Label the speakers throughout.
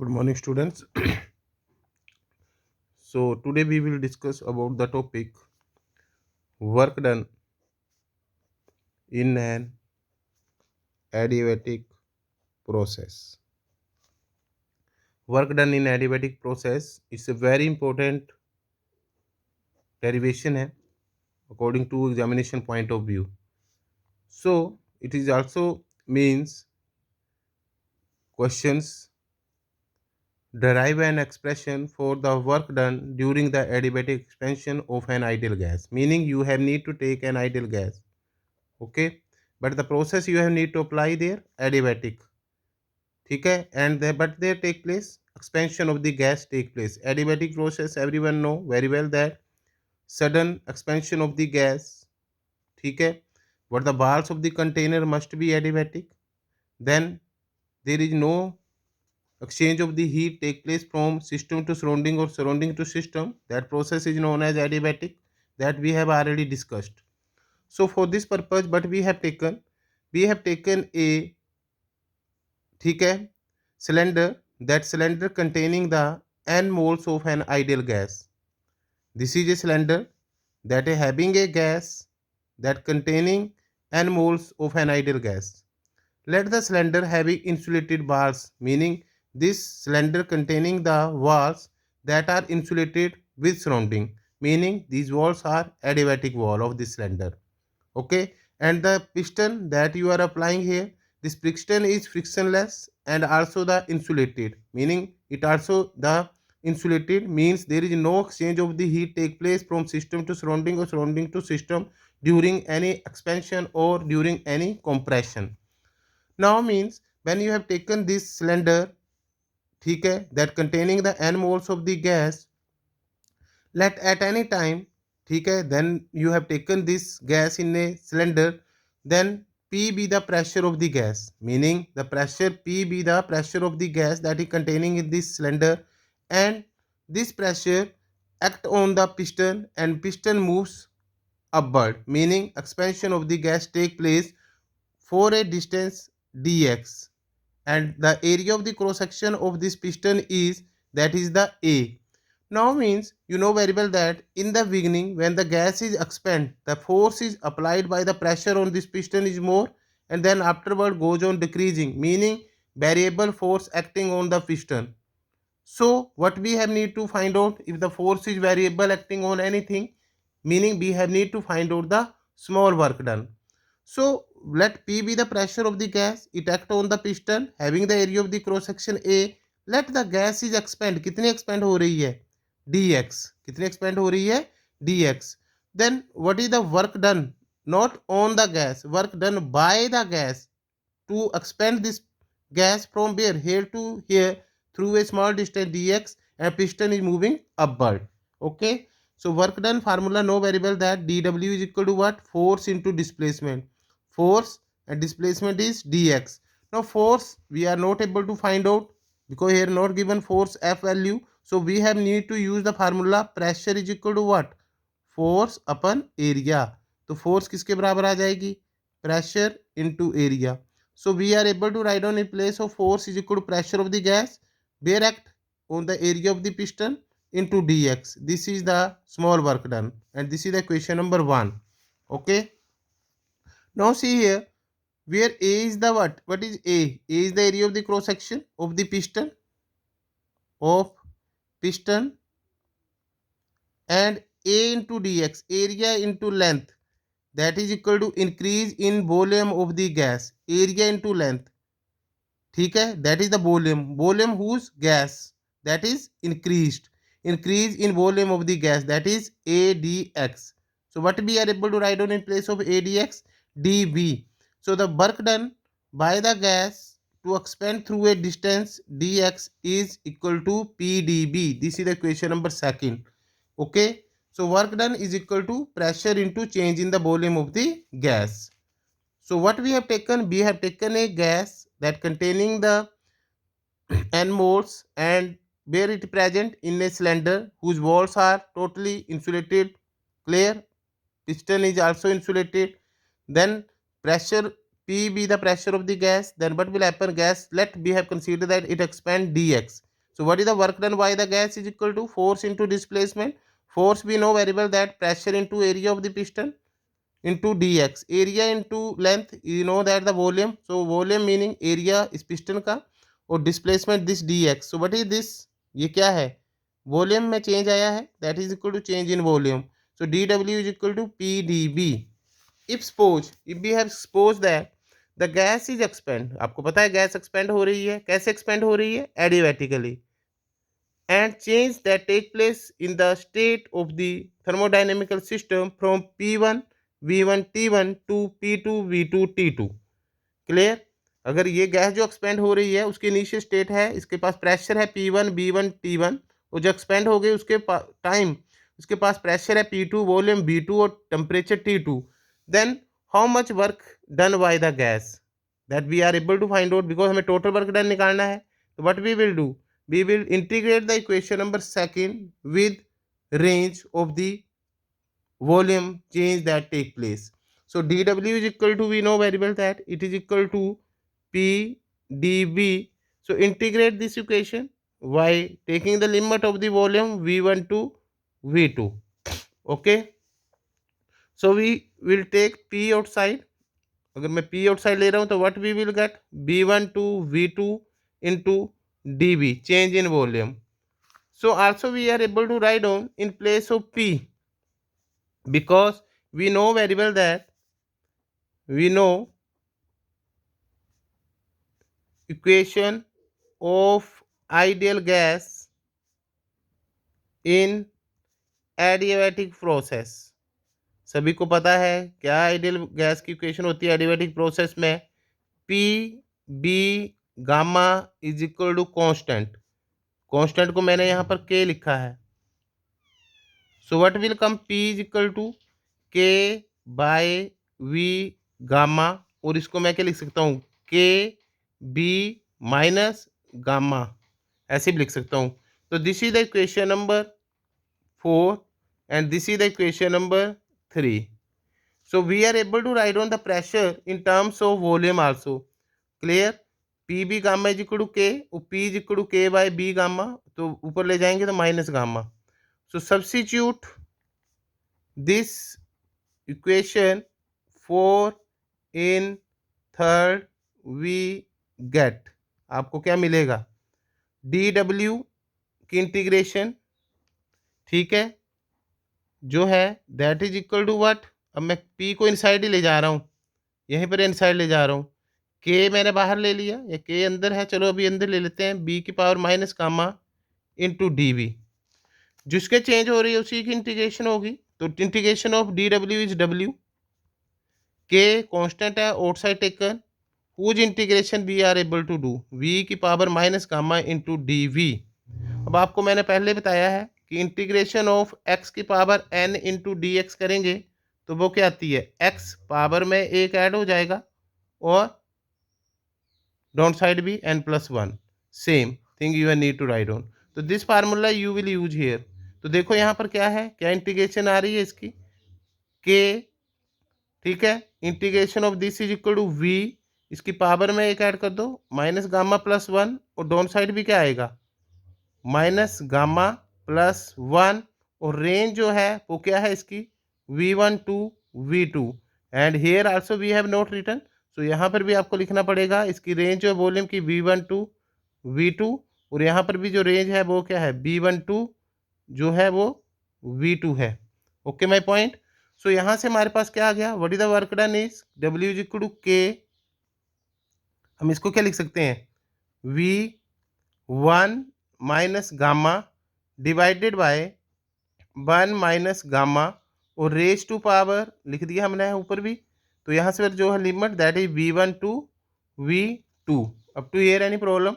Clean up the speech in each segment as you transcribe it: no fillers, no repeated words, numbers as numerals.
Speaker 1: Good morning, students. So today we will discuss about the topic work done in an adiabatic process. Work done in adiabatic process is a very important derivation है according to examination point of view. So it is also means questions derive an expression for the work done during the adiabatic expansion of an ideal gas. Meaning you have need to take an ideal gas, okay, but the process you have need to apply there adiabatic, ठीक है, and there but there take place expansion of the gas take place. Adiabatic process everyone know very well that sudden expansion of the gas, ठीक है, but the walls of the container must be adiabatic. Then there is no exchange of the heat take place from system to surrounding or surrounding to system. That process is known as adiabatic, that we have already discussed. So for this purpose but we have taken a, ठीक है, cylinder, that cylinder containing the n moles of an ideal gas. This is a cylinder that is having a gas that containing n moles of an ideal gas. Let the cylinder having insulated walls, meaning this cylinder containing the walls that are insulated with surrounding, meaning these walls are adiabatic wall of this cylinder, okay, and the piston that you are applying here, this piston is frictionless and also the insulated, meaning it also the insulated means there is no exchange of the heat take place from system to surrounding or surrounding to system during any expansion or during any compression. Now means when you have taken this cylinder, ठीक है, that containing the n moles of the gas, let at any time, ठीक है, then you have taken this gas in a cylinder, then P be the pressure of the gas, meaning the pressure P be the pressure of the gas that is containing in this cylinder, and this pressure act on the piston and piston moves upward, meaning expansion of the gas take place for a distance dx, and the area of the cross section of this piston is, that is the A. Now means you know very well that in the beginning when the gas is expand, the force is applied by the pressure on this piston is more, and then afterward goes on decreasing, meaning variable force acting on the piston. So what we have need to find out, if the force is variable acting on anything, meaning we have need to find out the small work done. So let P be the pressure of the gas, it act on the piston having the area of the cross section A. Let the gas is expand, कितनी expand हो रही है, dx, कितनी expand हो रही है, dx. Then what is the work done, not on the gas, work done by the gas to expand this gas from where, here to here, through a small distance dx, and piston is moving upward, okay. So work done formula know very well that dw is equal to what, force into displacement, force and displacement is dx. Now force we are not able to find out because here not given force f value, so we have need to use the formula pressure is equal to what, force upon area. तो force किसके बराबर आ जाएगी, pressure into area. So we are able to write down in place of force is equal to pressure of the gas where act on the area of the piston into dx. This is the small work done, and this is the question number 1, okay. Now see here where A is the what? What is A? A is the area of the cross section of the piston, and A into dx, area into length, that is equal to increase in volume of the gas, area into length, ठीक है, that is the volume whose gas that is increase in volume of the gas, that is adx. So what we are able to write down in place of adx, dv. So the work done by the gas to expand through a distance dx is equal to pdb. This is the question number 2, okay. So work done is equal to pressure into change in the volume of the gas. So what we have taken, we have taken a gas that containing the n moles and where it present in a cylinder whose walls are totally insulated, clear, piston is also insulated, then pressure P be the pressure of the gas, then what will happen, gas, let we have considered that it expand dx, So what is the work done by the gas is equal to force into displacement. Force, we know variable that pressure into area of the piston into dx, area into length, you know that the volume, so volume meaning area इस piston का, और displacement this dx. So what is this, ये क्या है, volume में change आया है, that is equal to change in volume. So dw is equal to pdv. if we have suppose that the gas is expand, आपको पता है gas expand हो रही है, कैसे एक्सपेंड हो रही है, एडिवेटिकली, and change that take place in the state of the thermodynamical system from P1 V1 T1 to P2 V2 T2. Clear. अगर ये गैस जो एक्सपेंड हो रही है उसकी इनिशियल स्टेट है, इसके पास प्रेशर है P1 B1 T1, वो जो एक्सपेंड हो गई उसके टाइम उसके पास प्रेशर है P2, वॉल्यूम B2 और temperature T2. Then how much work done by the gas, that we are able to find out, because हमें टोटल वर्क डन निकालना है. तो what we will do, we will integrate the equation number second with range of the volume change that take place. So dw is equal to, we know very well that it is equal to p dv. So integrate this equation by taking the limit of the volume v1 to v2. Okay, so we will take p outside. अगर मैं p outside ले रहा हूँ तो what we will get, b1 to v2 into dv, change in volume. So also we are able to write down in place of p, because we know very well that we know equation of ideal gas in adiabatic process. सभी को पता है क्या ideal gas की equation होती है adiabatic process में, P B gamma is equal to constant. Constant को मैंने यहाँ पर के लिखा है. So what will come, P is equal to K by V gamma, और इसको मैं क्या लिख सकता हूँ, के बी माइनस गामा, ऐसे भी लिख सकता हूँ. तो this is the equation number 4 and this is the equation number 3. So we are able to write on the pressure in terms of volume also. Clear. P B gamma is equal to K, P is equal to K by B gamma, तो ऊपर ले जाएंगे तो minus gamma. So substitute this equation 4 in third, we get, आपको क्या मिलेगा, dw की integration, ठीक है, जो है that is equal to what, अब मैं p को इनसाइड ही ले जा रहा हूँ, यहीं पर इनसाइड ले जा रहा हूँ, k मैंने बाहर ले लिया, या k अंदर है, चलो अभी अंदर ले लेते हैं, b की power minus gamma into dv, जिसके चेंज हो रही है उसी की इंटीग्रेशन होगी. तो integration of dw is w, K constant है outside taken, whose integration we are able to do, v की power minus gamma into dv. अब आपको मैंने पहले बताया है कि इंटीग्रेशन ऑफ x की power n into D X करेंगे तो वो क्या आती है, x पावर में एक ऐड हो जाएगा और डाउन साइड भी n+1, same thing you need to write on. तो this formula you will use here. तो देखो यहाँ पर क्या है, क्या इंटीग्रेशन आ रही है इसकी, के, ठीक है, integration of this is equal to V, इसकी पावर में एक ऐड कर दो माइनस गामा प्लस 1, और डाउन साइड भी क्या आएगा, माइनस गामा प्लस 1, और रेंज जो है वो क्या है इसकी, v1 to v2, and here also we have not written. So यहाँ पर भी आपको लिखना पड़ेगा इसकी रेंज जो है वॉल्यूम की v1 टू v2, और यहाँ पर भी जो रेंज है वो क्या है, v1 टू जो है वो v2 है. Okay my point. सो यहाँ से हमारे पास क्या आ गया, what is the work done is w is equal to K, हम इसको क्या लिख सकते हैं, v1 minus gamma divided by 1 minus gamma, और रेज टू पावर लिख दिया हमने ऊपर भी. तो यहाँ से जो है limit that is v1 to v2. Up to here any problem,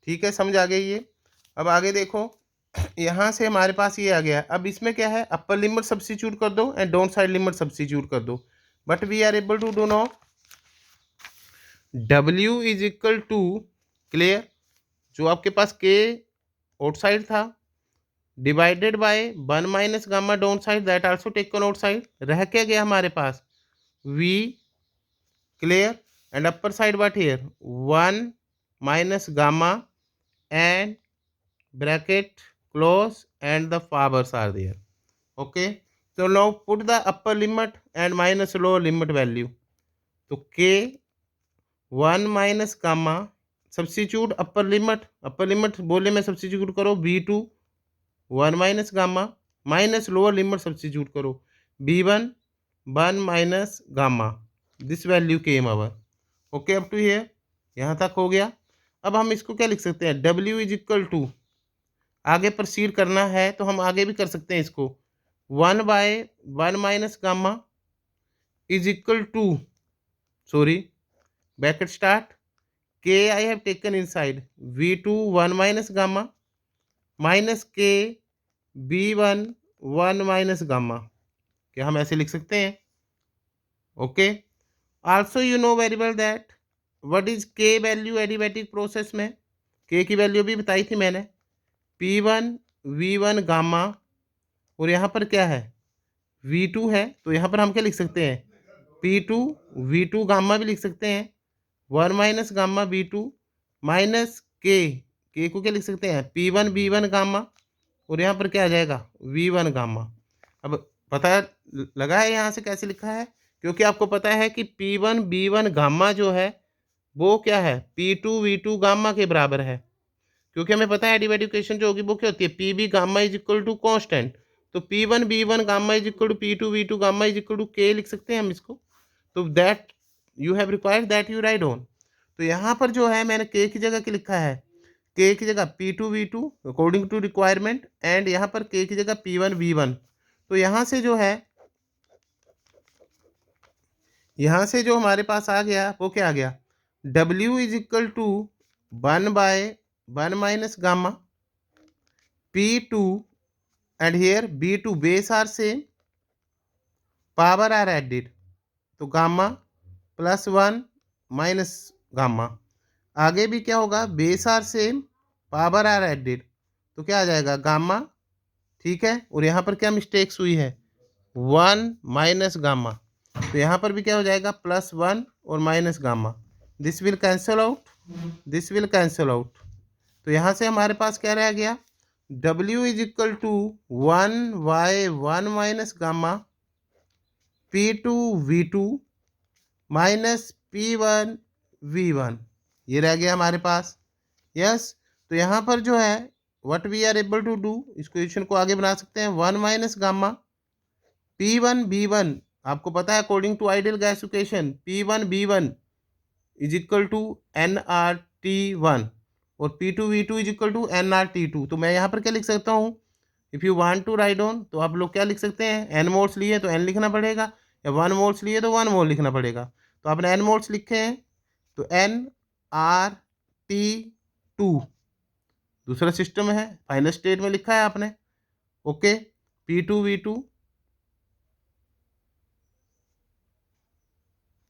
Speaker 1: ठीक है, समझ आ गई ये. अब आगे देखो, यहाँ से हमारे पास ये आ गया. अब इसमें क्या है, अपर लिमिट सब्स्टिट्यूट कर दो and down side limit substitute कर दो, but we are able to do no w is equal to, clear, जो आपके पास k आउटसाइड था divided by 1 minus gamma down side that also taken outside, रह क्या गया हमारे पास v, clear, and upper side what here 1 minus gamma and bracket close and the powers are there. Okay, so now put the upper limit and minus lower limit value. तो k 1 minus gamma, substitute upper limit बोले में substitute करो b2 1 minus gamma minus lower limit substitute करो b1 1 minus gamma, this value came our. Okay, up to here यहाँ तक हो गया। अब हम इसको क्या लिख सकते हैं, w इज इक्वल टू, आगे प्रोसीड करना है तो हम आगे भी कर सकते हैं इसको, 1 by 1 minus gamma is equal to, sorry bracket start, k I have taken inside v2 1 minus gamma minus k b1 1 minus gamma, क्या हम ऐसे लिख सकते हैं। Okay, also you know very well that what is k value adiabatic process में, k की value भी बताई थी मैंने, p1 v1 गामा, और यहाँ पर क्या है v2 है, तो यहाँ पर हम क्या लिख सकते हैं, p2 v2 गामा भी लिख सकते हैं, 1 माइनस गामा b2 माइनस के को क्या लिख सकते हैं, p1 b1 गामा, और यहाँ पर क्या आ जाएगा v1 गामा। अब पता लगा है यहाँ से कैसे लिखा है, क्योंकि आपको पता है कि p1 b1 गामा जो है वो क्या है p2 v2 गामा के बराबर है, क्योंकि हमें पता है एडिटिव इक्वेशन जो होगी वो क्या होती है, P B gamma is equal to constant, तो p1 b1 gamma is equal to p2 v2 gamma is equal to k लिख सकते हैं हम इसको, तो that you have required that you write on. तो यहाँ पर जो है मैंने k की जगह क्या लिखा है, k की जगह p2 v2 according to requirement, and यहाँ पर k की जगह p1 v1। तो यहाँ से जो है, यहाँ से जो हमारे पास आ गया वो क्या आ गया, w is equal to 1 by 1 minus gamma p2 and here b2 base are same, power are added, तो गामा प्लस 1 माइनस गामा, आगे भी क्या होगा, base are same power are added, तो क्या आ जाएगा गामा, ठीक है, और यहाँ पर क्या मिस्टेक्स हुई है 1 माइनस गामा, तो यहाँ पर भी क्या हो जाएगा प्लस 1 और minus gamma, this will cancel out, this will cancel out, तो यहाँ से हमारे पास क्या रह गया, w is equal to 1 by 1 minus gamma p2 v2 minus p1 v1, ये रह गया हमारे पास। यस, तो यहाँ पर जो है what we are able to do, इस क्वेश्चन को आगे बना सकते हैं, 1 माइनस गामा p1 b1, आपको पता है according to ideal gas equation p1 b1 is equal to nRT1 और p2 v2 is equal to nRT2, तो मैं यहाँ पर क्या लिख सकता हूँ, if you want to write on, तो आप लोग क्या लिख सकते हैं, n मोल्स लिए तो n लिखना पड़ेगा, या 1 मोल्स लिए तो 1 मोल लिखना पड़ेगा, तो आपने n मोल्स लिखे हैं तो nRT2 दूसरा सिस्टम है, फाइनल स्टेट में लिखा है आपने। Okay, p2 v2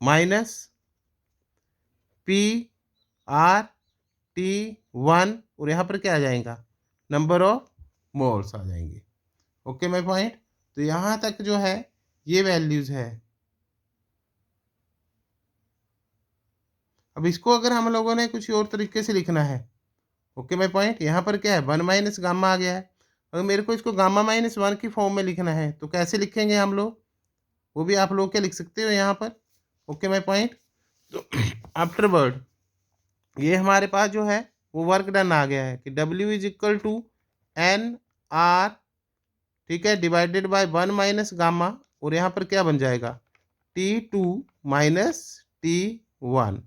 Speaker 1: minus PRT1, और यहाँ पर क्या आ जाएगा, नंबर ऑफ मोल्स आ जाएंगे। ओके माय पॉइंट, तो यहाँ तक जो है ये वैल्यूज है। अब इसको अगर हम लोगों ने कुछ और तरीके से लिखना है, ओके माय पॉइंट, यहाँ पर क्या है 1 माइनस गामा आ गया है, अगर मेरे को इसको गामा माइनस 1 की फॉर्म में लिखना है तो कैसे लिखेंगे हम लोग, वो भी आप लोग क्या लिख सकते हो यहाँ पर। ओके माय पॉइंट, तो आफ्टर वर्ड ये हमारे पास जो है वो वर्क डन आ गया है कि w is equal to NR, ठीक है, डिवाइडेड बाय 1 माइनस गामा, और यहाँ पर क्या बन जाएगा T2 minus T1।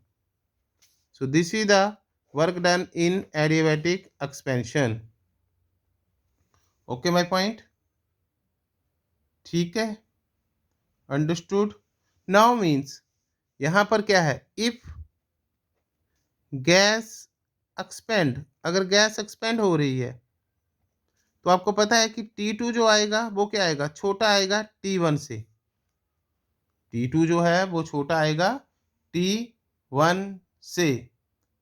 Speaker 1: So this is the work done in adiabatic expansion. Okay my point, ठीक है, अंडरस्टूड। नाउ मीन्स यहाँ पर क्या है, इफ गैस एक्सपेंड, अगर गैस एक्सपेंड हो रही है तो आपको पता है कि T2 जो आएगा वो क्या आएगा, छोटा आएगा T1 से, T2 जो है वो छोटा आएगा T1 से,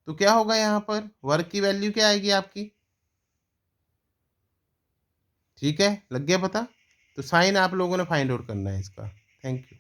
Speaker 1: तो क्या होगा यहाँ पर वर्क की वैल्यू क्या आएगी आपकी, ठीक है, लग गया पता। तो साइन आप लोगों ने फाइंड आउट करना है इसका। Thank you.